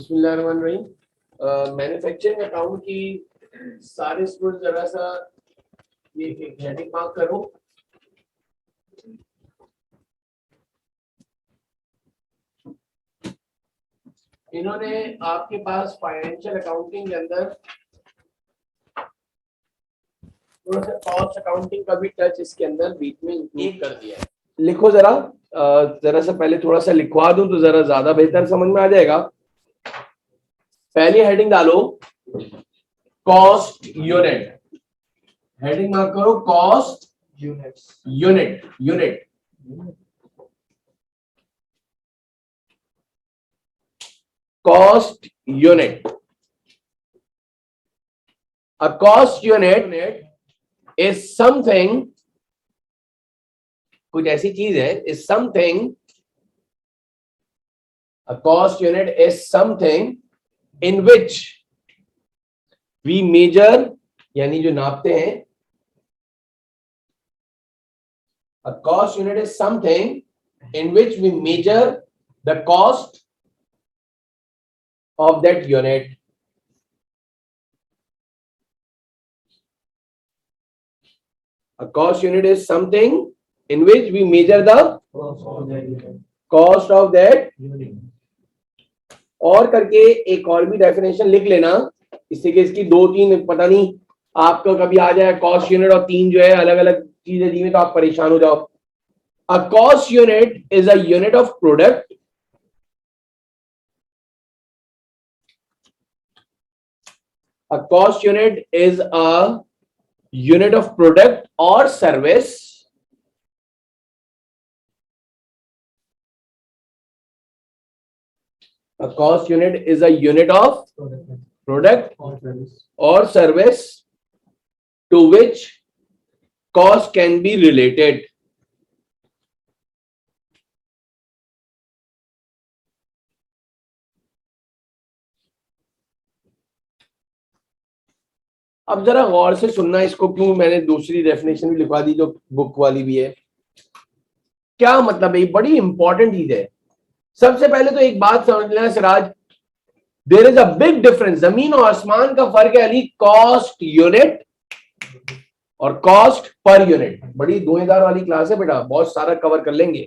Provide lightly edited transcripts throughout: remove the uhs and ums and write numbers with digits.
बिस्मिल्लाहिर्रहमानिर्रहीम। Manufacturing account की सारे स्टूडेंट जरा सा ये एक हेडिंग मार्क करो। इन्होंने आपके पास फाइनेंशियल अकाउंटिंग के अंदर थोड़ा सा कॉस्ट अकाउंटिंग का भी टच इसके अंदर बीच में इंक्लूड कर दिया है। लिखो जरा सा पहले थोड़ा सा लिखवा दूं तो जरा ज्यादा बेहतर समझ में आ जाएगा। पहली हेडिंग डालो कॉस्ट यूनिट। हेडिंग मार्क करो cost unit. Unit cost unit. A cost unit is something, कुछ ऐसी चीज है, is something, a cost unit is something in which we measure, यानी जो नापते हैं, a cost unit is something in which we measure the cost of that unit. A cost unit is something in which we measure the cost of that unit. और करके एक और भी definition लिख लेना, इससे कि इसकी दो तीन पता नहीं आपको कभी आ जाए कॉस्ट यूनिट और तीन जो है अलग अलग चीजें दी में तो आप परेशान हो जाओ। A cost unit is a unit of product A cost unit is a unit of product or service A cost unit is a unit of product or service to which cost can be related. अब जरा गौर से सुनना इसको, क्यों मैंने दूसरी definition भी लिखवा दी जो बुक वाली भी है। क्या मतलब है, बड़ी इंपॉर्टेंट चीज है। सबसे पहले तो एक बात समझ लेना Siraj, there is a big difference, जमीन और आसमान का फर्क है अली, कॉस्ट यूनिट और कॉस्ट पर यूनिट। बड़ी धुएंधार वाली क्लास है बेटा, बहुत सारा कवर कर लेंगे।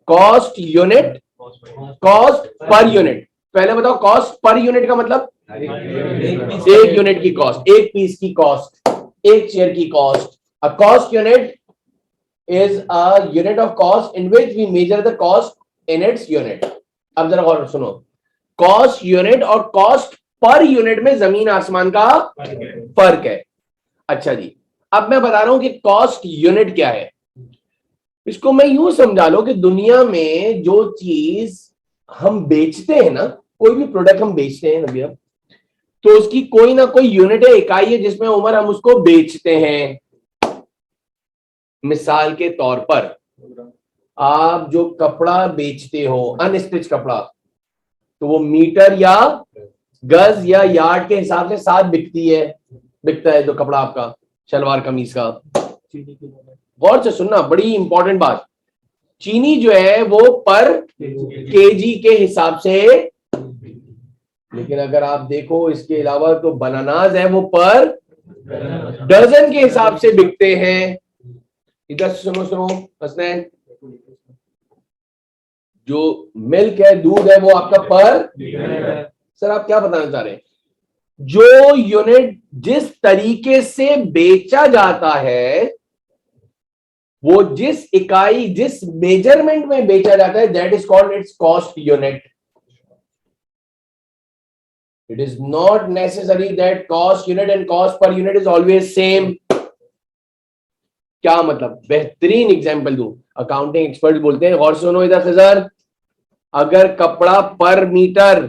Cost unit, cost per unit. पहले बताओ कॉस्ट पर यूनिट का मतलब एक यूनिट की कॉस्ट, एक पीस की कॉस्ट, एक चेयर की cost. A cost unit is a unit of cost in which we measure the cost in its unit. अब जरा गौर सुनो, कॉस्ट यूनिट और कॉस्ट पर यूनिट में जमीन आसमान का फर्क है। अच्छा जी, अब मैं बता रहा हूं कि कॉस्ट यूनिट क्या है। इसको मैं यूं समझा लो कि दुनिया में जो चीज हम बेचते हैं ना, कोई भी प्रोडक्ट हम बेचते हैं ना भैया, तो उसकी कोई ना कोई यूनिट है, इकाई है जिसमें उम्र हम उसको बेचते हैं। मिसाल के तौर पर आप जो कपड़ा बेचते हो, अनस्टिच कपड़ा, तो वो मीटर या गज या यार्ड के हिसाब से साथ बिकता है जो कपड़ा आपका शलवार कमीज का। गौर से सुनना, बड़ी इंपॉर्टेंट बात, चीनी जो है वो पर केजी के हिसाब से, लेकिन अगर आप देखो इसके अलावा तो बनानाज है वो पर डजन के हिसाब से बिकते हैं। इधर सुनो हसनैन, जो मिल्क है, दूध है, वो आपका पर। सर आप क्या बताना चाह रहे हैं? जो यूनिट जिस तरीके से बेचा जाता है, वो जिस इकाई जिस मेजरमेंट में बेचा जाता है, that is called its cost unit. It is not necessary that cost unit and cost per unit is always same. क्या मतलब? बेहतरीन एग्जांपल दूं, अकाउंटिंग एक्सपर्ट बोलते हैं, गौर सुनो इधर से सर, अगर कपड़ा पर मीटर,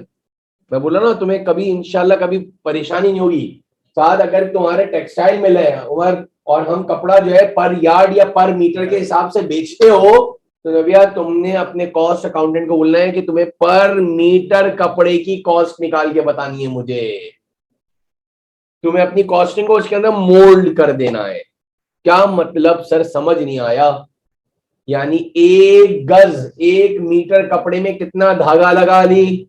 मैं बोला ना तुम्हें कभी इंशाल्लाह कभी परेशानी नहीं होगी साथ, अगर तुम्हारे टेक्सटाइल मिल है उमर और हम कपड़ा जो है पर यार्ड या पर मीटर के हिसाब से बेचते हो, तो भैया तुमने अपने कॉस्ट अकाउंटेंट को बोलना है कि तुम्हें पर मीटर कपड़े की कॉस्ट निकाल के बतानी है मुझे। तुम्हें अपनी कॉस्टिंग को उसके अंदर मोल्ड कर देना है। क्या मतलब सर, समझ नहीं आया? यानी एक गज, एक मीटर कपड़े में कितना धागा लगा ली?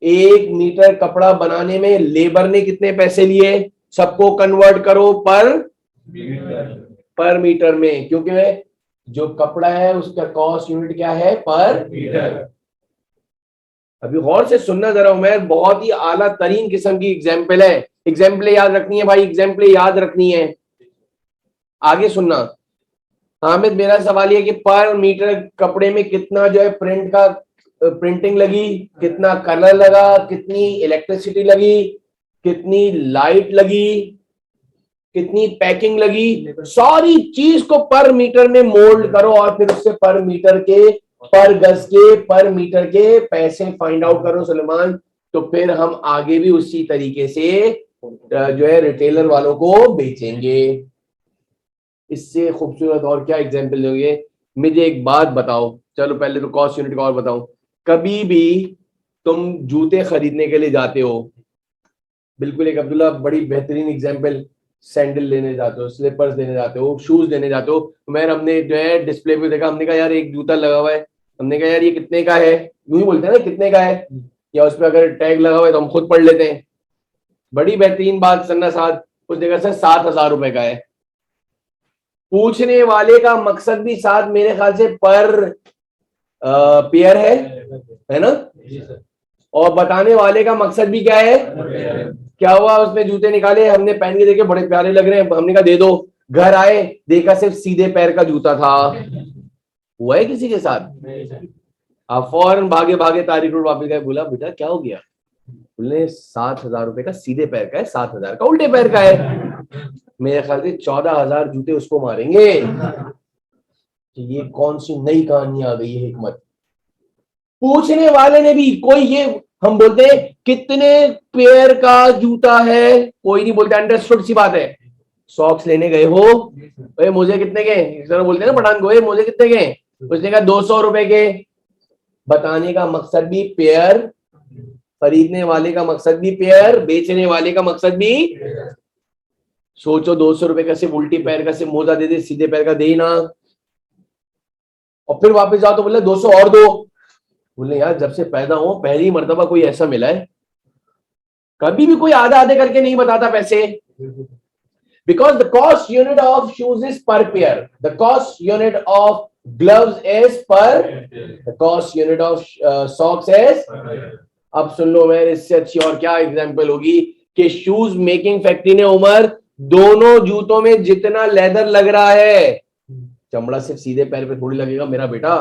1 मीटर कपड़ा बनाने में लेबर ने कितने पैसे लिए, सबको कन्वर्ट करो पर मीटर में, क्योंकि जो कपड़ा है उसका कॉस्ट यूनिट क्या है, पर मीटर। अभी गौर से सुनना जरा उमर, बहुत ही आला तरीन किस्म की एग्जाम्पल है, एग्जाम्पल याद रखनी है भाई, एग्जाम्पल याद रखनी है। आगे सुनना हामिद, मेरा सवाल ये कि पर मीटर कपड़े में कितना जो है प्रिंटिंग लगी, कितना कलर लगा, कितनी इलेक्ट्रिसिटी लगी, कितनी लाइट लगी, कितनी पैकिंग लगी, सारी चीज को पर मीटर में मोल्ड करो और फिर उससे पर मीटर के, पर गज के, पर मीटर के पैसे फाइंड आउट करो सुलेमान। तो फिर हम आगे भी उसी तरीके से जो है रिटेलर वालों को बेचेंगे। इससे खूबसूरत और क्या एग्जाम्पल दोगे? मुझे एक बात बताओ, चलो पहले तो कॉस्ट यूनिट का और बताओ। कभी भी तुम जूते खरीदने के लिए जाते हो, बिल्कुल एक अब्दुल्ला बड़ी बेहतरीन एग्जाम्पल, सैंडल लेने जाते हो, स्लीपर्स लेने जाते हो, शूज लेने जाते हो, मैंने हमने जो है डिस्प्ले पे देखा, हमने कहा यार एक जूता लगा हुआ है, हमने कहा यार ये कितने का है, यूं ही बोलते हैं ना कितने का है, या उस पर अगर टैग लगा हुआ है तो हम खुद पढ़ लेते हैं। बड़ी बेहतरीन बात सन्ना साथ, उस जगह से 7,000 रुपए का है। पूछने वाले का मकसद भी साथ मेरे ख्याल से पर पेयर है ना, और बताने वाले का मकसद भी क्या है। क्या हुआ, उसने जूते निकाले, हमने पहन के देखे बड़े प्यारे लग रहे हैं, हमने कहा दे दो, घर आए देखा सिर्फ सीधे पैर का जूता था। हुआ है किसी के साथ? आप फौरन भागे भागे तारिक रोड वापस गए, बोला बेटा क्या हो गया, बोले 7,000 रुपए का सीधे पैर का है, 7,000 का उल्टे पैर का है। मेरे ख्याल से 14,000 जूते उसको मारेंगे कि ये कौन सी नई कहानी आ गई है हिकमत। पूछने वाले ने भी कोई, ये हम बोलते हैं कितने पेयर का जूता है, कोई नहीं बोलते, अंडरस्टूड सी बात है। सॉक्स लेने गए हो, ए मुझे कितने के, बोलते हैं ना पठान को, ए मुझे कितने के, उसने कहा 200 रुपए के। बताने का मकसद भी पेयर, खरीदने वाले का मकसद भी पेयर, बेचने वाले का मकसद भी। सोचो 200 रुपए का सिर्फ उल्टी पैर का सिर्फ मोजा दे दे, सीधे पैर का दे ना, और फिर वापस जाओ तो बोले 200 और दो। बोले यार जब से पैदा हो पहली मर्तबा कोई ऐसा मिला है, कभी भी कोई आधा आधे करके नहीं बताता पैसे। Because the cost unit of shoes is per pair, the cost unit of gloves is per, the cost unit of socks is. अब सुन लो मैं, इससे अच्छी और क्या एग्जांपल होगी कि शूज मेकिंग फैक्ट्री ने उमर दोनों जूतों में जितना लेदर लग रहा है, चमड़ा सिर्फ सीधे पैर पे थोड़ी लगेगा मेरा बेटा,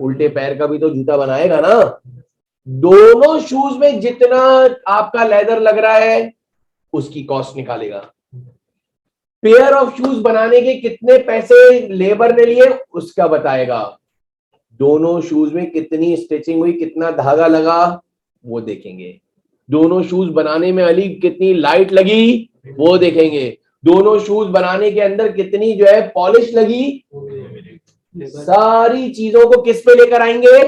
उल्टे पैर का भी तो जूता बनाएगा ना। दोनों शूज में जितना आपका लेदर लग रहा है उसकी कॉस्ट निकालेगा। पेयर ऑफ शूज बनाने के कितने पैसे लेबर ने लिए उसका बताएगा। दोनों शूज में कितनी स्टिचिंग हुई, कितना धागा लगा वो देखेंगे। दोनों शूज बनाने में अली कितनी लाइट लगी वो देखेंगे। दोनों शूज बनाने के अंदर कितनी जो है पॉलिश लगी, सारी चीजों को किस पे लेकर आएंगे।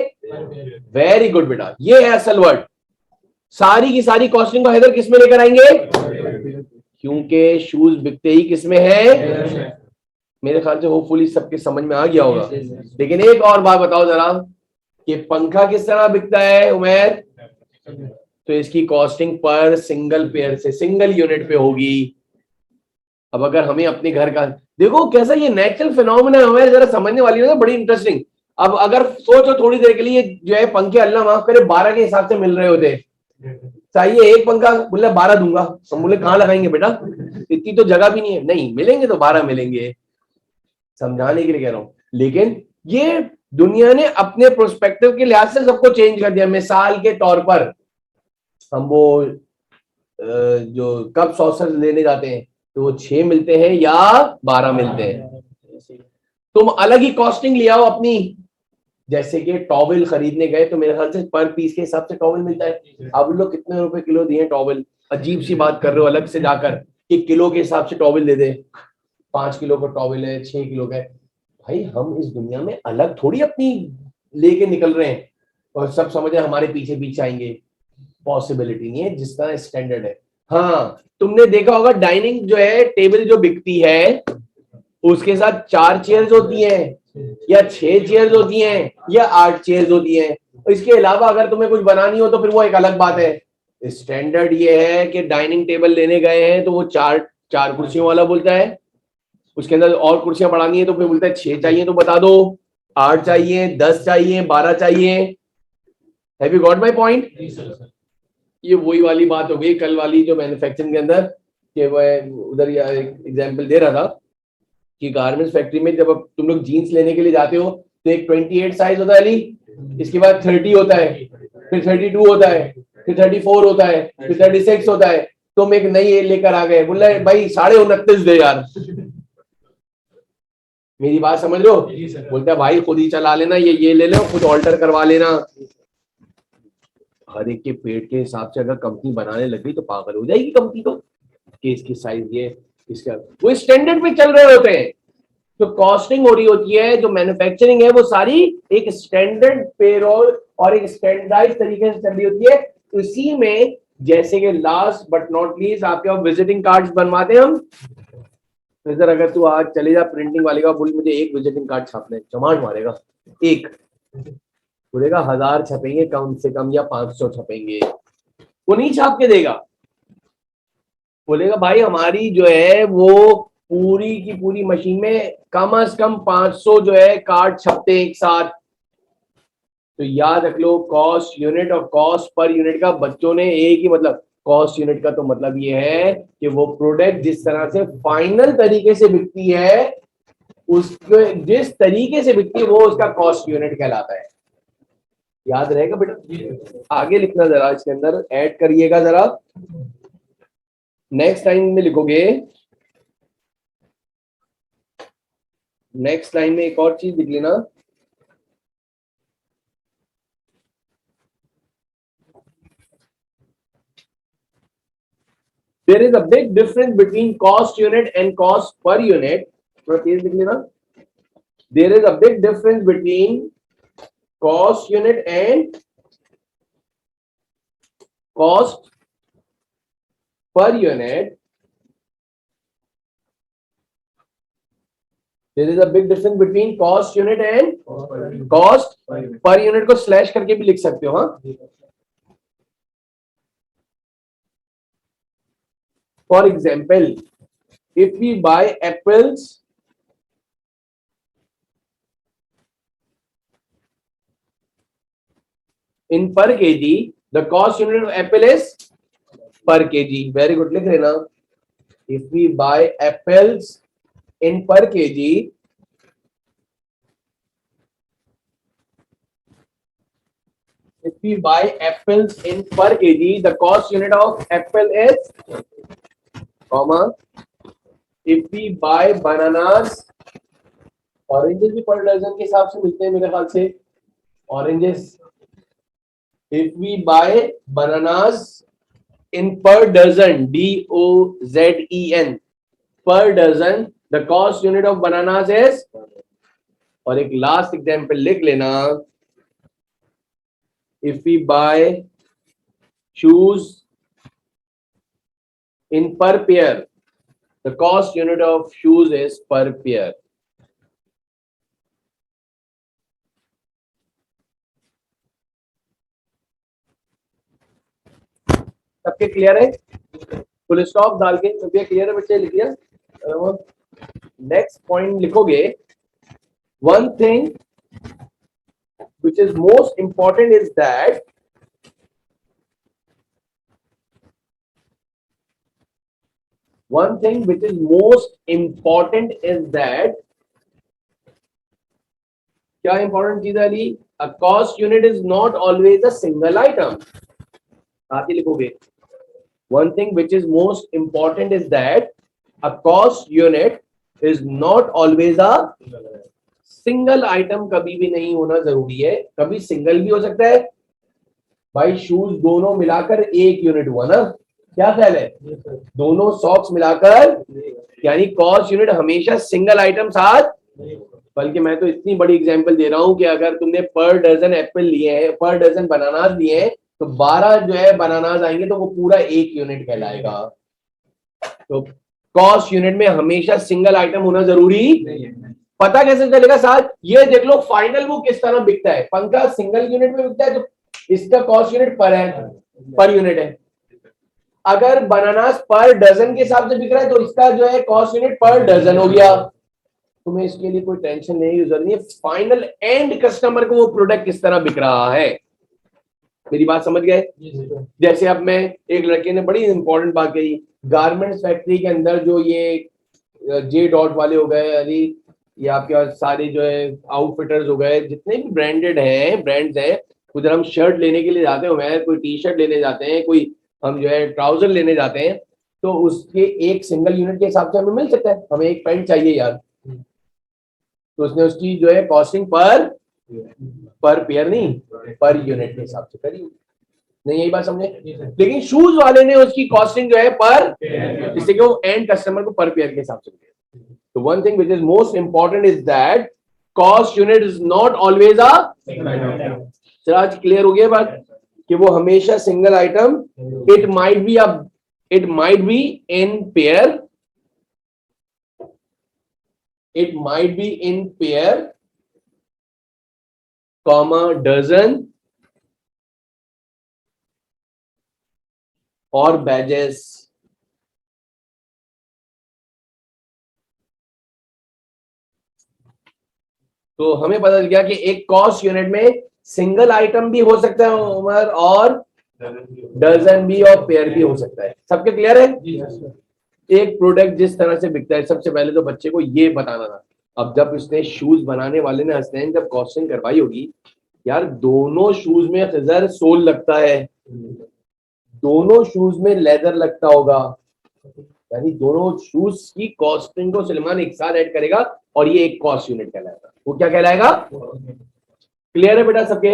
वेरी गुड बेटा, ये है असल वर्ड। सारी की सारी कॉस्टिंग को हैदर किस में लेकर आएंगे, क्योंकि शूज बिकते ही किस में है। मेरे ख्याल से होपफुली सबके समझ में आ गया होगा। लेकिन एक और बात बताओ जरा कि पंखा किस तरह बिकता है उमैर, तो इसकी कॉस्टिंग पर सिंगल पेयर से, सिंगल यूनिट पे होगी। अब अगर हमें अपने घर का देखो कैसा ये नेचुरल फिनोमेना है, जरा समझने वाली है ना, बड़ी इंटरेस्टिंग। अब अगर सोचो थोड़ी देर के लिए जो है पंखे अल्लाह माफ करे 12 के हिसाब से मिल रहे होते, चाहिए एक पंखा, बोले 12 दूंगा, हम बोले कहाँ लगाएंगे बेटा, इतनी तो जगह भी नहीं है, नहीं मिलेंगे तो 12 मिलेंगे, समझाने के लिए कह रहा हूं। लेकिन ये दुनिया ने अपने प्रोस्पेक्टिव के लिहाज से सबको चेंज कर दिया। मिसाल के तौर पर हम वो जो कप सॉसर लेने जाते हैं तो वो 6 मिलते हैं या 12 मिलते हैं, तुम अलग ही कॉस्टिंग ले आओ अपनी। जैसे कि टॉवल खरीदने गए तो मेरे ख्याल से पर पीस के हिसाब से टॉवल मिलता है। अब लोग कितने रुपए किलो दिए टॉवल, अजीब सी बात कर रहे हो अलग से जाकर कि किलो के हिसाब से टॉवल दे दे, 5 किलो का टॉवल है, 6 किलो का है। भाई हम इस दुनिया में अलग थोड़ी अपनी लेके निकल रहे हैं और सब समझे हमारे पीछे पीछे आएंगे, पॉसिबिलिटी नहीं है जिस तरह स्टैंडर्ड है। हाँ तुमने देखा होगा डाइनिंग जो है टेबल जो बिकती है उसके साथ 4 चेयर्स होती हैं या 6 चेयर्स होती हैं या 8 चेयर्स होती हैं। इसके अलावा अगर तुम्हें कुछ बनानी हो तो फिर वो एक अलग बात है। स्टैंडर्ड ये है कि डाइनिंग टेबल लेने गए हैं तो वो चार चार कुर्सियों वाला बोलता है, उसके अंदर और कुर्सियां बढ़ानी है तो फिर बोलता है 6 चाहिए तो बता दो, 8 चाहिए, 10 चाहिए, 12 चाहिए। Have you got my point? ये वही वाली बात हो गई कल वाली जो मैन्युफैक्चरिंग के अंदर, कि वो उधर एग्जांपल दे रहा था कि गारमेंट्स फैक्ट्री में जब तुम लोग जीन्स लेने के लिए जाते हो तो एक 28 साइज होता है अली, इसके बाद 30 होता है, फिर 32 होता है, फिर 34 होता है, फिर 36 होता है। तुम एक नई लेकर आ गए, बोल रहे भाई 29.5 दे यार। मेरी बात समझ लो? बोलता है भाई खुद ही चला लेना, ये ले लो, खुद ऑल्टर करवा लेना। हर एक के पेट के हिसाब से अगर कंपनी बनाने लग गई तो पागल हो जाएगी कंपनी तो, कि इसकी साइज ये, इसका वो स्टैंडर्ड पे चल रहे होते हैं। जो कॉस्टिंग हो रही होती है, जो मैन्युफैक्चरिंग है, वो सारी एक स्टैंडर्ड पेरोल और एक स्टैंडर्डाइज तरीके से चल रही होती है। उसी में जैसे कि लास्ट बट नॉट लीस्ट आपके विजिटिंग कार्ड्स बनवाते हैं हम। इधर अगर तू आज चले जा प्रिंटिंग वाले का, बोल मुझे एक विजिटिंग कार्ड छापना है, चमाट मारेगा। एक बोलेगा 1000 छपेंगे कम से कम या 500 छपेंगे, वो नहीं छाप के देगा। बोलेगा भाई हमारी जो है वो पूरी की पूरी मशीन में कम से कम 500 जो है कार्ड छपते हैं एक साथ। तो याद रख लो, कॉस्ट यूनिट और कॉस्ट पर यूनिट का बच्चों ने एक ही मतलब। कॉस्ट यूनिट का तो मतलब ये है कि वो प्रोडक्ट जिस तरह से फाइनल तरीके से बिकती है, उसके जिस तरीके से बिकती है वो उसका कॉस्ट यूनिट कहलाता है। याद रहेगा बेटा? आगे लिखना जरा, इसके अंदर ऐड करिएगा जरा। नेक्स्ट लाइन में लिखोगे, नेक्स्ट लाइन में एक और चीज लिख लेना। There is a big difference between cost unit and cost per unit. थोड़ा तेज लिख लेना। There is a big difference between cost unit and cost per unit. There is a big difference between cost unit and cost per unit को slash करके भी लिख सकते हो। हाँ, for example, if we buy apples in per kg, the cost unit of apple is per kg. Very good, लिख लेना। If we buy apples in per kg, if we buy apples in per kg, the cost unit of apple is, comma, if we buy bananas, oranges भी पर dozen के हिसाब से मिलते हैं मेरे ख्याल से, oranges. If we buy bananas in per dozen, DOZEN, per dozen, the cost unit of bananas is, और एक लास्ट एग्जांपल लिख लेना, if we buy shoes in per pair, the cost unit of shoes is per pair. सबके clear है? Full stop डाल के सबके clear है बच्चे? लिख लिया? नेक्स्ट पॉइंट लिखोगे, one thing which is most important is that one thing which is most important is that, क्या इंपॉर्टेंट चीज है Ali? A cost unit is not always a single item. साथ ही लिखोगे, one thing which is most important is that a cost unit is not always a single item. कभी भी नहीं होना जरूरी है, कभी सिंगल भी हो सकता है। भाई शूज दोनों मिलाकर एक यूनिट हुआ ना, क्या ख्याल है? दोनों सॉक्स मिलाकर, यानी कॉस्ट यूनिट हमेशा सिंगल आइटम साथ। बल्कि मैं तो इतनी बड़ी एग्जांपल दे रहा हूं कि अगर तुमने पर डजन एप्पल लिए हैं, पर डजन बनानास लिए हैं, तो 12 जो है बनानास आएंगे तो वो पूरा एक यूनिट कहलाएगा। तो कॉस्ट यूनिट में हमेशा सिंगल आइटम होना जरूरी नहीं है। पता कैसे चलेगा साहब? ये देख लो फाइनल वो किस तरह बिकता है। पंखा सिंगल यूनिट में बिकता है तो इसका कॉस्ट यूनिट पर है, पर यूनिट है। अगर बनानास पर डजन के हिसाब से बिक रहा है तो इसका जो है कॉस्ट यूनिट पर डजन हो गया। तुम्हें इसके लिए कोई टेंशन लेने की जरूरत नहीं है, फाइनल एंड कस्टमर को वो प्रोडक्ट किस तरह बिक रहा है। मेरी बात समझ गए? जैसे अब मैं, एक लड़के ने बड़ी इंपॉर्टेंट बात कही, गारमेंट्स फैक्ट्री के अंदर जो ये जे डॉट वाले हो गए, अरे ये आपके सारे जो है आउटफिटर्स हो गए, जितने भी ब्रांडेड हैं, ब्रांड्स हैं, उधर हम शर्ट लेने के लिए जाते हैं, कोई टी शर्ट लेने जाते हैं, कोई हम जो है ट्राउजर लेने जाते हैं, तो उसके एक सिंगल यूनिट के हिसाब से हमें मिल सकता है। हमें एक पैंट चाहिए यार, तो उसने उसकी जो है कॉस्टिंग पर पेयर नहीं, पर यूनिट के हिसाब से करी। नहीं, यही बात समझे? लेकिन शूज वाले ने उसकी कॉस्टिंग जो है पर, जिससे कि वो एंड कस्टमर को पर पेयर के हिसाब से दिया। तो one thing which is most important is that cost unit is not always a single. आज क्लियर हो गया बात कि वो हमेशा single item, it might be in pair, it might be in pair, comma dozen or batches। तो हमें पता चल गया कि एक कॉस्ट यूनिट में सिंगल आइटम भी हो सकता है उमर, और डजन भी और पेयर भी हो सकता है। सबके क्लियर है? एक प्रोडक्ट जिस तरह से बिकता है, सबसे पहले तो बच्चे को ये बताना था। अब जब उसने शूज बनाने वाले ने हसनैन जब कॉस्टिंग करवाई होगी, यार दोनों शूज में खजर सोल लगता है, दोनों शूज में लेदर लगता होगा, यानी दोनों शूज की कॉस्टिंग को सलमान एक साथ ऐड करेगा और ये एक कॉस्ट यूनिट कहलाएगा। वो क्या कहलाएगा? क्लियर है बेटा सबके?